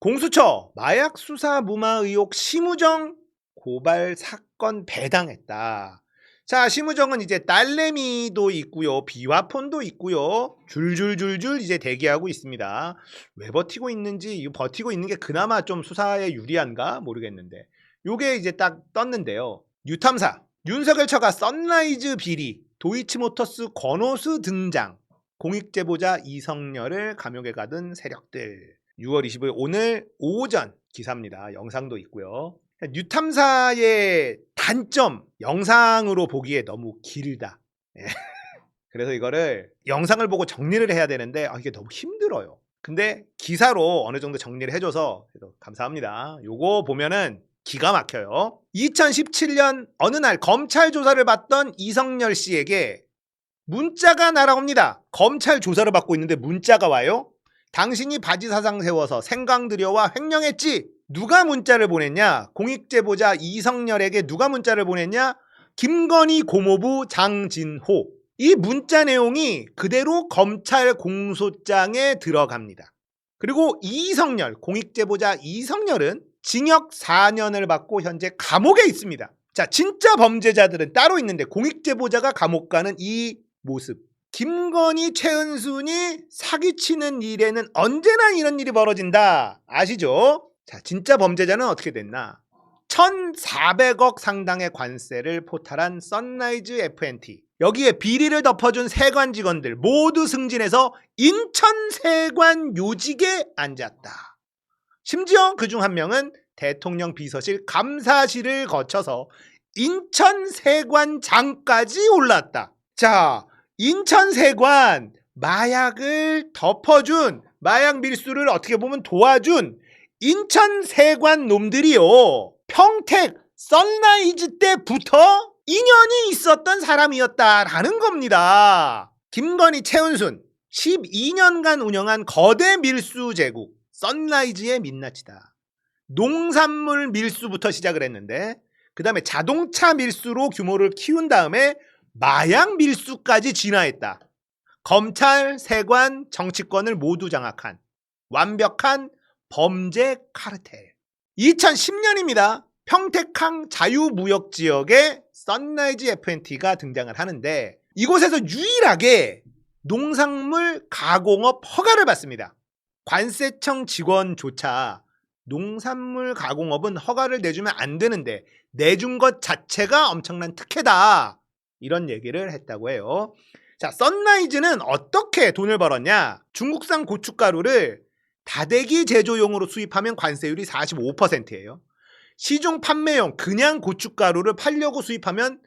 공수처 마약 수사 무마 의혹 심우정 고발 사건 배당했다. 자, 심우정은 이제 딸내미도 있고요, 비화폰도 있고요, 줄줄줄줄 이제 대기하고 있습니다. 왜 버티고 있는지, 이거 버티고 있는 게 그나마 좀 수사에 유리한가 모르겠는데, 요게 이제 딱 떴는데요. 뉴탐사 윤석열 처가 선라이즈 비리, 도이치모터스 권오수 등장, 공익제보자 이성열을 감옥에 가둔 세력들. 6월 25일 오늘 오전 기사입니다. 영상도 있고요. 뉴탐사의 단점, 영상으로 보기에 너무 길다. 그래서 이거를 영상을 보고 정리를 해야 되는데 이게 너무 힘들어요. 근데 기사로 어느 정도 정리를 해줘서 감사합니다. 요거 보면은 기가 막혀요. 2017년 어느 날 검찰 조사를 받던 이성열 씨에게 문자가 날아옵니다. 검찰 조사를 받고 있는데 문자가 와요. 당신이 바지 사상 세워서 생강 들여와 횡령했지. 누가 문자를 보냈냐? 공익제보자 이성열에게 누가 문자를 보냈냐? 김건희 고모부 장진호. 이 문자 내용이 그대로 검찰 공소장에 들어갑니다. 그리고 이성열, 공익제보자 이성열은 징역 4년을 받고 현재 감옥에 있습니다. 자, 진짜 범죄자들은 따로 있는데 공익제보자가 감옥 가는 이 모습. 김건희, 최은순이 사기치는 일에는 언제나 이런 일이 벌어진다. 아시죠? 자, 진짜 범죄자는 어떻게 됐나? 1,400억 상당의 관세를 포탈한 선라이즈 FNT. 여기에 비리를 덮어준 세관 직원들 모두 승진해서 인천세관 요직에 앉았다. 심지어 그중 한 명은 대통령 비서실 감사실을 거쳐서 인천세관장까지 올랐다. 자, 인천세관, 마약을 덮어준, 마약 밀수를 어떻게 보면 도와준 인천세관 놈들이요, 평택 선라이즈 때부터 인연이 있었던 사람이었다라는 겁니다. 김건희, 최은순 12년간 운영한 거대 밀수 제국 선라이즈의 민낯이다. 농산물 밀수부터 시작을 했는데 그 다음에 자동차 밀수로 규모를 키운 다음에 마약 밀수까지 진화했다. 검찰, 세관, 정치권을 모두 장악한 완벽한 범죄 카르텔. 2010년입니다. 평택항 자유무역지역에 선라이즈 FNT가 등장을 하는데 이곳에서 유일하게 농산물 가공업 허가를 받습니다. 관세청 직원조차 농산물 가공업은 허가를 내주면 안 되는데 내준 것 자체가 엄청난 특혜다. 이런 얘기를 했다고 해요. 자, 선라이즈는 어떻게 돈을 벌었냐? 중국산 고춧가루를 다대기 제조용으로 수입하면 관세율이 45%예요. 시중 판매용 그냥 고춧가루를 팔려고 수입하면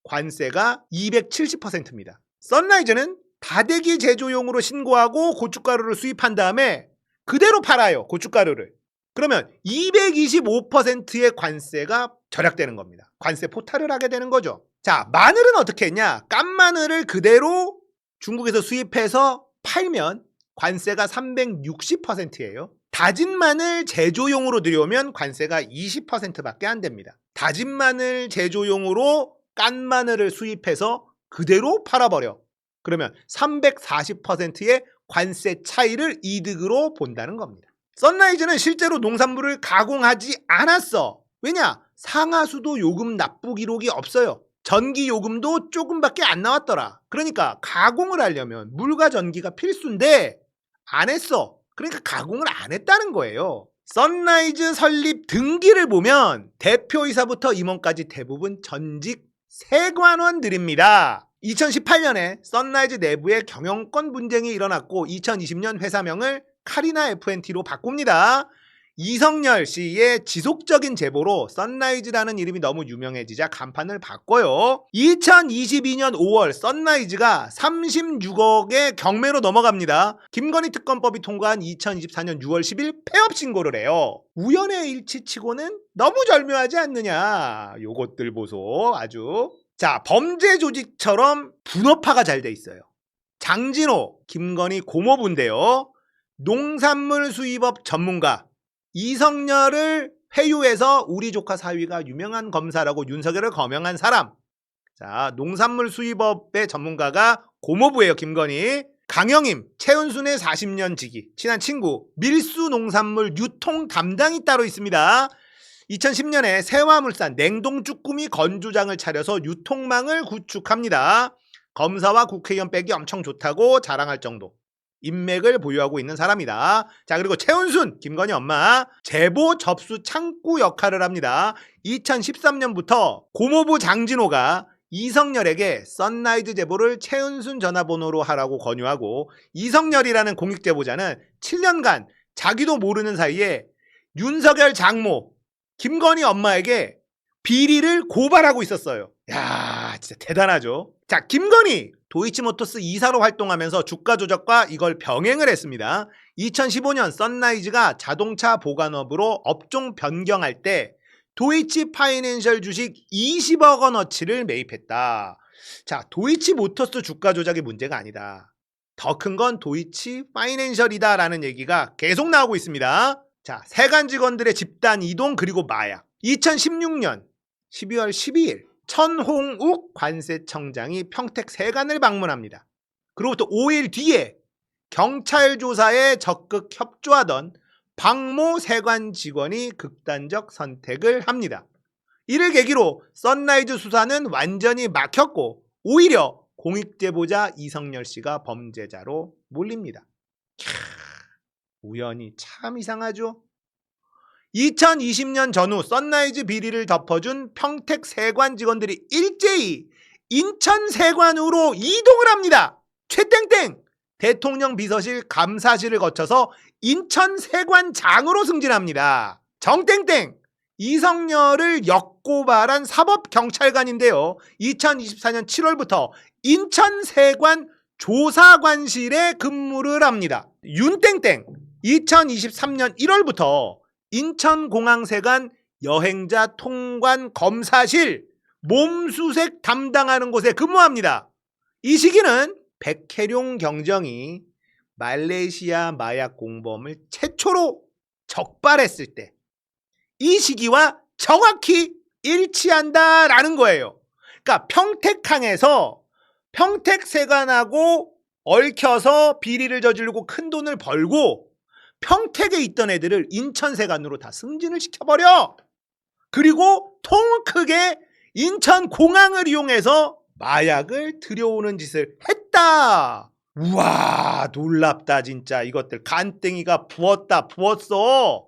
관세가 270%입니다. 선라이즈는 다대기 제조용으로 신고하고 고춧가루를 수입한 다음에 그대로 팔아요. 고춧가루를. 그러면 225%의 관세가 절약되는 겁니다. 관세 포탈을 하게 되는 거죠. 자, 마늘은 어떻게 했냐? 깐 마늘을 그대로 중국에서 수입해서 팔면 관세가 360%예요. 다진 마늘 제조용으로 들여오면 관세가 20%밖에 안 됩니다. 다진 마늘 제조용으로 깐 마늘을 수입해서 그대로 팔아버려. 그러면 340%의 관세 차이를 이득으로 본다는 겁니다. 선라이즈는 실제로 농산물을 가공하지 않았어. 왜냐? 상하수도 요금 납부 기록이 없어요. 전기 요금도 조금밖에 안 나왔더라. 그러니까 가공을 하려면 물과 전기가 필수인데 안 했어. 그러니까 가공을 안 했다는 거예요. 선라이즈 설립 등기를 보면 대표이사부터 임원까지 대부분 전직 세관원들입니다. 2018년에 선라이즈 내부에 경영권 분쟁이 일어났고 2020년 회사명을 카리나 FNT로 바꿉니다. 이성열 씨의 지속적인 제보로 선라이즈라는 이름이 너무 유명해지자 간판을 바꿔요. 2022년 5월 선라이즈가 36억의 경매로 넘어갑니다. 김건희 특검법이 통과한 2024년 6월 10일 폐업 신고를 해요. 우연의 일치치고는 너무 절묘하지 않느냐. 요것들 보소. 아주. 자, 범죄 조직처럼 분업화가 잘 돼 있어요. 장진호, 김건희 고모부인데요. 농산물 수입업 전문가 이성열을 회유해서 우리 조카 사위가 유명한 검사라고 윤석열을 거명한 사람. 자, 농산물 수입업의 전문가가 고모부예요, 김건희. 강영임, 최은순의 40년 지기, 친한 친구, 밀수농산물 유통 담당이 따로 있습니다. 2010년에 세화물산 냉동 쭈꾸미 건조장을 차려서 유통망을 구축합니다. 검사와 국회의원 빼기 엄청 좋다고 자랑할 정도 인맥을 보유하고 있는 사람이다. 자, 그리고 최은순, 김건희 엄마, 제보 접수 창구 역할을 합니다. 2013년부터 고모부 장진호가 이성열에게 썬라이즈 제보를 최은순 전화번호로 하라고 권유하고, 이성열이라는 공익제보자는 7년간 자기도 모르는 사이에 윤석열 장모 김건희 엄마에게 비리를 고발하고 있었어요. 야, 진짜 대단하죠. 자, 김건희 도이치모터스 이사로 활동하면서 주가 조작과 이걸 병행을 했습니다. 2015년 썬라이즈가 자동차 보관업으로 업종 변경할 때 도이치 파이낸셜 주식 20억 원어치를 매입했다. 자, 도이치모터스 주가 조작이 문제가 아니다. 더 큰 건 도이치 파이낸셜이다 라는 얘기가 계속 나오고 있습니다. 자, 세관 직원들의 집단 이동 그리고 마약. 2016년 12월 12일 천홍욱 관세청장이 평택 세관을 방문합니다. 그로부터 5일 뒤에 경찰 조사에 적극 협조하던 박모 세관 직원이 극단적 선택을 합니다. 이를 계기로 썬라이즈 수사는 완전히 막혔고 오히려 공익제보자 이성열 씨가 범죄자로 몰립니다. 우연히 참 이상하죠? 2020년 전후 썬라이즈 비리를 덮어준 평택 세관 직원들이 일제히 인천 세관으로 이동을 합니다. 최땡땡 대통령 비서실 감사실을 거쳐서 인천 세관장으로 승진합니다. 정땡땡 이성열을 역고발한 사법경찰관인데요. 2024년 7월부터 인천 세관 조사관실에 근무를 합니다. 윤땡땡 2023년 1월부터 인천공항세관 여행자 통관 검사실 몸수색 담당하는 곳에 근무합니다. 이 시기는 백혜룡 경정이 말레이시아 마약 공범을 최초로 적발했을 때 이 시기와 정확히 일치한다라는 거예요. 그러니까 평택항에서 평택세관하고 얽혀서 비리를 저지르고 큰 돈을 벌고 평택에 있던 애들을 인천세관으로 다 승진을 시켜버려. 그리고 통 크게 인천공항을 이용해서 마약을 들여오는 짓을 했다. 우와, 놀랍다 진짜. 이것들 간땡이가 부었어.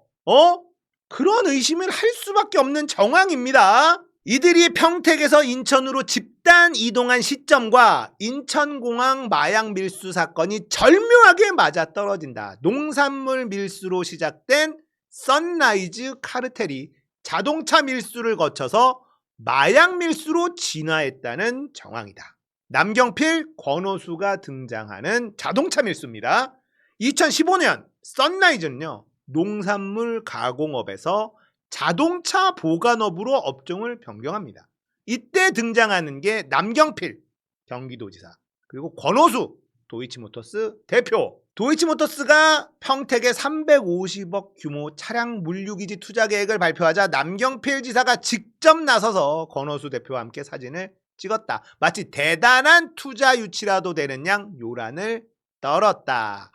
그런 의심을 할 수밖에 없는 정황입니다. 이들이 평택에서 인천으로 집단 이동한 시점과 인천공항 마약 밀수 사건이 절묘하게 맞아떨어진다. 농산물 밀수로 시작된 썬라이즈 카르텔이 자동차 밀수를 거쳐서 마약 밀수로 진화했다는 정황이다. 남경필, 권오수가 등장하는 자동차 밀수입니다. 2015년 썬라이즈는요, 농산물 가공업에서 자동차 보관업으로 업종을 변경합니다. 이때 등장하는 게 남경필 경기도지사 그리고 권오수 도이치모터스 대표. 도이치모터스가 평택에 350억 규모 차량 물류기지 투자 계획을 발표하자 남경필 지사가 직접 나서서 권오수 대표와 함께 사진을 찍었다. 마치 대단한 투자 유치라도 되는 양 요란을 떨었다.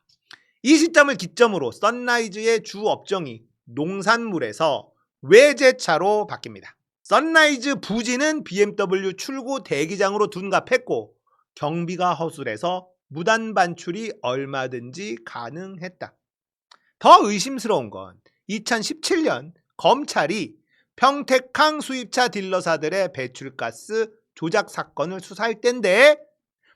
이 시점을 기점으로 썬라이즈의 주 업종이 농산물에서 외제차로 바뀝니다. 썬라이즈 부지는 BMW 출고 대기장으로 둔갑했고 경비가 허술해서 무단 반출이 얼마든지 가능했다. 더 의심스러운 건 2017년 검찰이 평택항 수입차 딜러사들의 배출가스 조작 사건을 수사할 때인데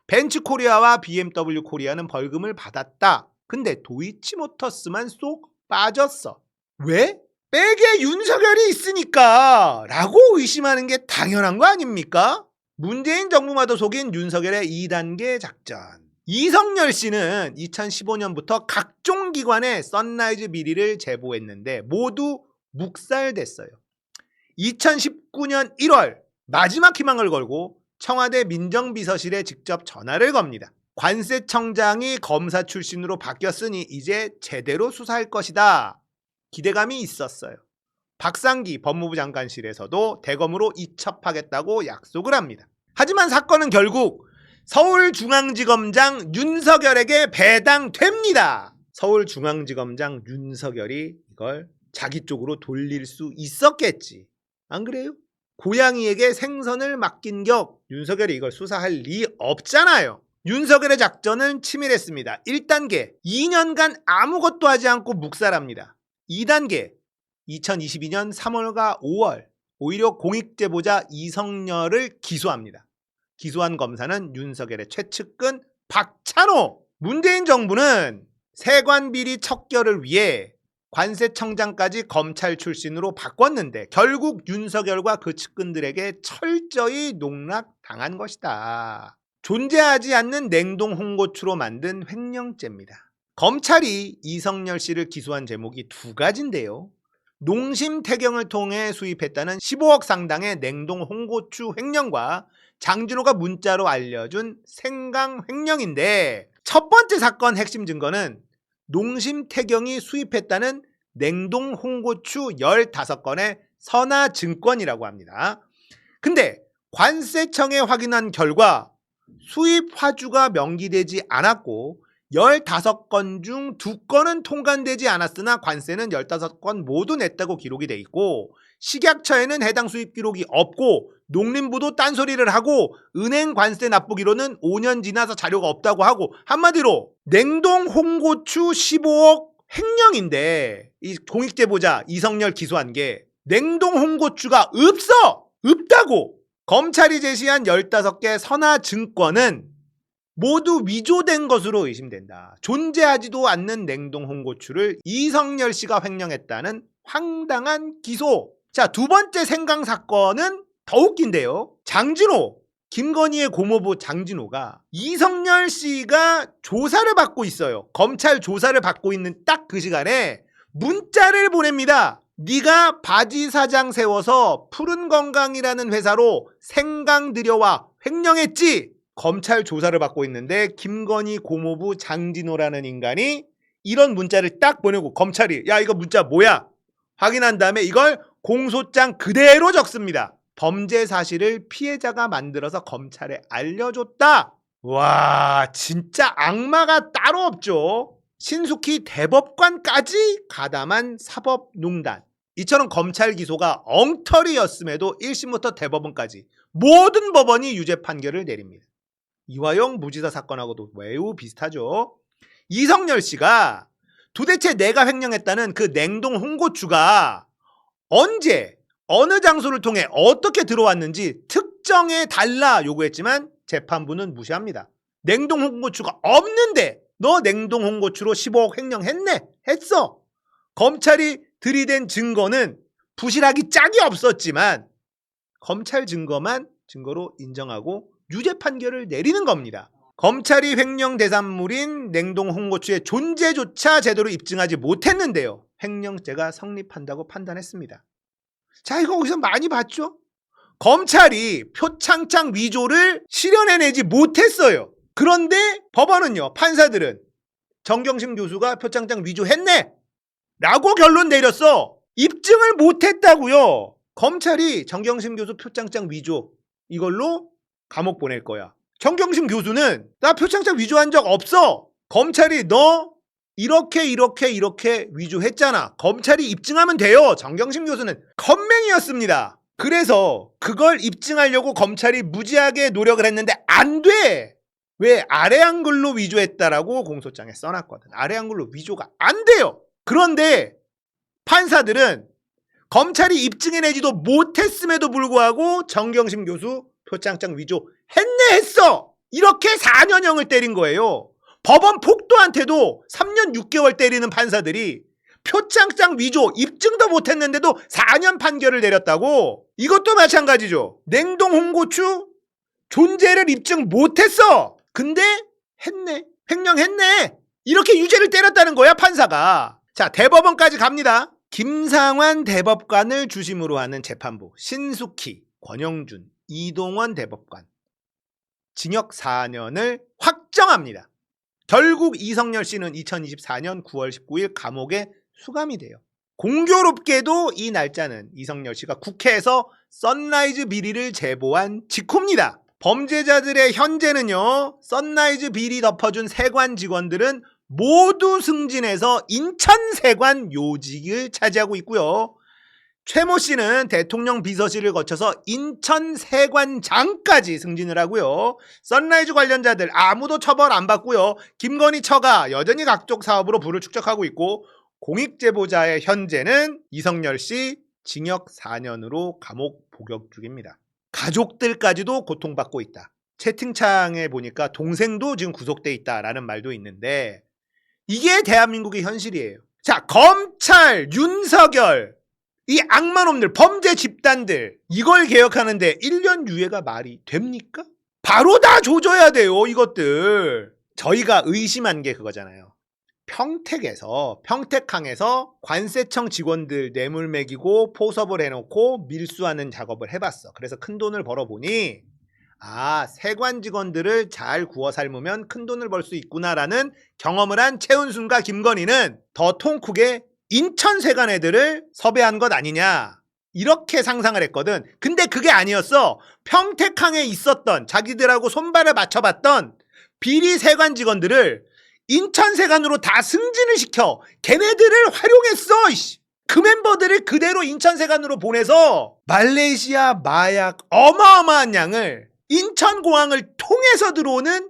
벤츠코리아와 BMW 코리아는 벌금을 받았다. 근데 도이치모터스만 쏙 빠졌어. 왜? 백에 윤석열이 있으니까 라고 의심하는 게 당연한 거 아닙니까? 문재인 정부마저 속인 윤석열의 2단계 작전. 이성열 씨는 2015년부터 각종 기관에 썬라이즈 비리를 제보했는데 모두 묵살됐어요. 2019년 1월 마지막 희망을 걸고 청와대 민정비서실에 직접 전화를 겁니다. 관세청장이 검사 출신으로 바뀌었으니 이제 제대로 수사할 것이다. 기대감이 있었어요. 박상기 법무부 장관실에서도 대검으로 이첩하겠다고 약속을 합니다. 하지만 사건은 결국 서울중앙지검장 윤석열에게 배당됩니다. 서울중앙지검장 윤석열이 이걸 자기 쪽으로 돌릴 수 있었겠지. 안 그래요? 고양이에게 생선을 맡긴 격 윤석열이 이걸 수사할 리 없잖아요. 윤석열의 작전은 치밀했습니다. 1단계 2년간 아무것도 하지 않고 묵살합니다. 2단계 2022년 3월과 5월 오히려 공익제보자 이성열을 기소합니다. 기소한 검사는 윤석열의 최측근 박찬호. 문재인 정부는 세관비리 척결을 위해 관세청장까지 검찰 출신으로 바꿨는데 결국 윤석열과 그 측근들에게 철저히 농락당한 것이다. 존재하지 않는 냉동 홍고추로 만든 횡령죄입니다. 검찰이 이성열 씨를 기소한 제목이 두 가지인데요. 농심태경을 통해 수입했다는 15억 상당의 냉동 홍고추 횡령과 장진호가 문자로 알려준 생강 횡령인데, 첫 번째 사건 핵심 증거는 농심태경이 수입했다는 냉동 홍고추 15건의 선화증권이라고 합니다. 근데 관세청에 확인한 결과 수입 화주가 명기되지 않았고 15건 중 2건은 통관되지 않았으나 관세는 15건 모두 냈다고 기록이 돼 있고, 식약처에는 해당 수입 기록이 없고 농림부도 딴소리를 하고 은행 관세 납부기로는 5년 지나서 자료가 없다고 하고, 한마디로 냉동 홍고추 15억 횡령인데 이 공익제보자 이성열 기소한 게 냉동 홍고추가 없다고. 검찰이 제시한 15개 선화증권은 모두 위조된 것으로 의심된다. 존재하지도 않는 냉동 홍고추를 이성열 씨가 횡령했다는 황당한 기소. 자, 두 번째 생강 사건은 더 웃긴데요. 장진호, 김건희의 고모부 장진호가 이성열 씨가 조사를 받고 있어요. 검찰 조사를 받고 있는 딱 그 시간에 문자를 보냅니다. 네가 바지 사장 세워서 푸른건강이라는 회사로 생강 들여와 횡령했지? 검찰 조사를 받고 있는데 김건희 고모부 장진호라는 인간이 이런 문자를 딱 보내고 검찰이 야 이거 문자 뭐야? 확인한 다음에 이걸 공소장 그대로 적습니다. 범죄 사실을 피해자가 만들어서 검찰에 알려줬다. 와, 진짜 악마가 따로 없죠. 신숙희 대법관까지 가담한 사법농단. 이처럼 검찰 기소가 엉터리였음에도 1심부터 대법원까지 모든 법원이 유죄 판결을 내립니다. 이화영 무지사 사건하고도 매우 비슷하죠. 이성열 씨가 도대체 내가 횡령했다는 그 냉동 홍고추가 언제 어느 장소를 통해 어떻게 들어왔는지 특정해 달라 요구했지만 재판부는 무시합니다. 냉동 홍고추가 없는데 너 냉동 홍고추로 15억 횡령했네? 했어. 검찰이 들이댄 증거는 부실하기 짝이 없었지만 검찰 증거만 증거로 인정하고 유죄 판결을 내리는 겁니다. 검찰이 횡령 대산물인 냉동 홍고추의 존재조차 제대로 입증하지 못했는데요. 횡령죄가 성립한다고 판단했습니다. 자, 이거 어디서 많이 봤죠? 검찰이 표창장 위조를 실현해내지 못했어요. 그런데 법원은요, 판사들은 정경심 교수가 표창장 위조했네 라고 결론 내렸어. 입증을 못했다고요. 검찰이 정경심 교수 표창장 위조 이걸로 감옥 보낼 거야. 정경심 교수는 나 표창장 위조한 적 없어. 검찰이 너 이렇게 위조했잖아. 검찰이 입증하면 돼요. 정경심 교수는 컴맹이었습니다. 그래서 그걸 입증하려고 검찰이 무지하게 노력을 했는데 안 돼. 왜? 아래 한글로 위조했다라고 공소장에 써놨거든. 아래 한글로 위조가 안 돼요. 그런데 판사들은 검찰이 입증해내지도 못했음에도 불구하고 정경심 교수 표창장 위조 했어. 이렇게 4년형을 때린 거예요. 법원 폭도한테도 3년 6개월 때리는 판사들이 표창장 위조 입증도 못했는데도 4년 판결을 내렸다고? 이것도 마찬가지죠. 냉동 홍고추 존재를 입증 못했어. 근데 했네. 횡령했네. 이렇게 유죄를 때렸다는 거야, 판사가. 자, 대법원까지 갑니다. 김상환 대법관을 중심으로 하는 재판부, 신숙희, 권영준, 이동원 대법관 징역 4년을 확정합니다. 결국 이성열 씨는 2024년 9월 19일 감옥에 수감이 돼요. 공교롭게도 이 날짜는 이성열 씨가 국회에서 선라이즈 비리를 제보한 직후입니다. 범죄자들의 현재는요. 선라이즈 비리 덮어준 세관 직원들은 모두 승진해서 인천세관 요직을 차지하고 있고요. 최모 씨는 대통령 비서실을 거쳐서 인천세관장까지 승진을 하고요. 선라이즈 관련자들 아무도 처벌 안 받고요. 김건희 처가 여전히 각종 사업으로 부를 축적하고 있고, 공익제보자의 현재는 이성열 씨 징역 4년으로 감옥 복역 중입니다. 가족들까지도 고통받고 있다. 채팅창에 보니까 동생도 지금 구속돼 있다라는 말도 있는데, 이게 대한민국의 현실이에요. 자, 검찰, 윤석열, 이 악마놈들, 범죄 집단들, 이걸 개혁하는데 1년 유예가 말이 됩니까? 바로 다 조져야 돼요, 이것들. 저희가 의심한 게 그거잖아요. 평택항에서 관세청 직원들 뇌물 매기고 포섭을 해놓고 밀수하는 작업을 해봤어. 그래서 큰 돈을 벌어보니, 아, 세관 직원들을 잘 구워 삶으면 큰 돈을 벌 수 있구나라는 경험을 한 최은순과 김건희는 더 통쿡에 인천세관 애들을 섭외한 것 아니냐, 이렇게 상상을 했거든. 근데 그게 아니었어. 평택항에 있었던, 자기들하고 손발을 맞춰봤던 비리 세관 직원들을 인천세관으로 다 승진을 시켜 걔네들을 활용했어. 그 멤버들을 그대로 인천세관으로 보내서 말레이시아 마약 어마어마한 양을 인천공항을 통해서 들어오는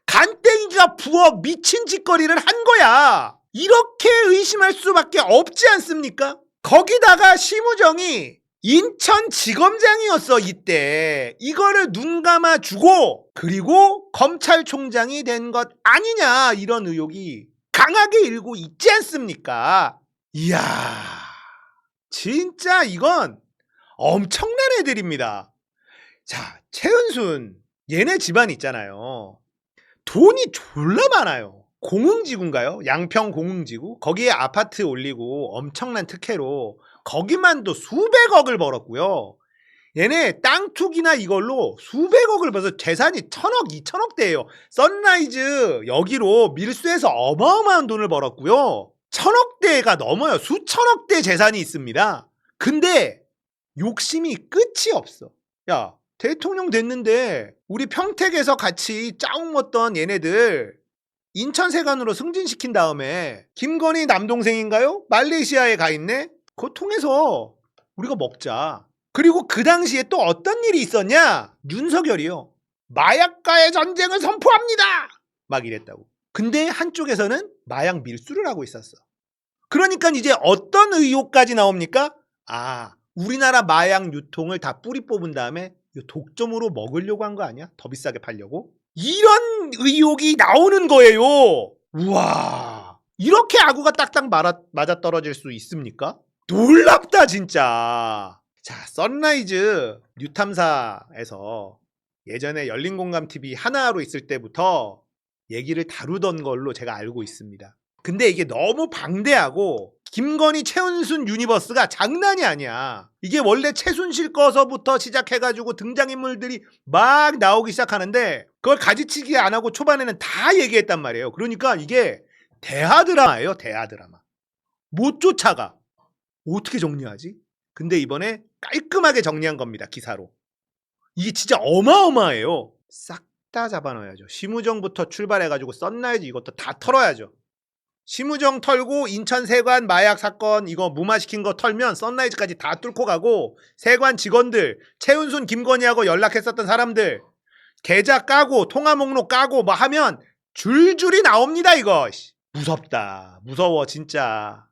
간땡이가 부어 미친 짓거리를 한 거야. 이렇게 의심할 수밖에 없지 않습니까? 거기다가 심우정이 인천지검장이었어, 이때. 이거를 눈 감아주고, 그리고 검찰총장이 된 것 아니냐, 이런 의혹이 강하게 일고 있지 않습니까? 이야, 진짜 이건 엄청난 애들입니다. 자, 최은순, 얘네 집안 있잖아요. 돈이 졸라 많아요. 공흥지구인가요? 양평 공흥지구? 거기에 아파트 올리고 엄청난 특혜로 거기만도 수백억을 벌었고요. 얘네 땅 투기나 이걸로 수백억을 벌어서 재산이 1,000억, 2,000억대예요. 선라이즈 여기로 밀수해서 어마어마한 돈을 벌었고요. 1,000억대가 넘어요. 수천억대 재산이 있습니다. 근데 욕심이 끝이 없어. 야, 대통령 됐는데 우리 평택에서 같이 짜웅 먹던 얘네들 인천세관으로 승진시킨 다음에 김건희 남동생인가요? 말레이시아에 가 있네? 그거 통해서 우리가 먹자. 그리고 그 당시에 또 어떤 일이 있었냐? 윤석열이요. 마약과의 전쟁을 선포합니다! 막 이랬다고. 근데 한쪽에서는 마약 밀수를 하고 있었어. 그러니까 이제 어떤 의혹까지 나옵니까? 아, 우리나라 마약 유통을 다 뿌리 뽑은 다음에 독점으로 먹으려고 한 거 아니야? 더 비싸게 팔려고? 이런 의혹이 나오는 거예요. 우와, 이렇게 아구가 딱딱 맞아떨어질 수 있습니까? 놀랍다 진짜. 자, 선라이즈 뉴탐사에서 예전에 열린공감TV 하나로 있을 때부터 얘기를 다루던 걸로 제가 알고 있습니다. 근데 이게 너무 방대하고 김건희 최은순 유니버스가 장난이 아니야. 이게 원래 최순실 거서부터 시작해가지고 등장인물들이 막 나오기 시작하는데 그걸 가지치기 안 하고 초반에는 다 얘기했단 말이에요. 그러니까 이게 대하드라마예요. 대하드라마. 못 쫓아가. 어떻게 정리하지? 근데 이번에 깔끔하게 정리한 겁니다. 기사로. 이게 진짜 어마어마해요. 싹 다 잡아넣어야죠. 심우정부터 출발해가지고 선라이즈 이것도 다 털어야죠. 심우정 털고 인천세관 마약 사건 이거 무마시킨 거 털면 선라이즈까지 다 뚫고 가고 세관 직원들 최은순 김건희하고 연락했었던 사람들 계좌 까고 통화 목록 까고 뭐 하면 줄줄이 나옵니다. 이거 무섭다. 무서워 진짜.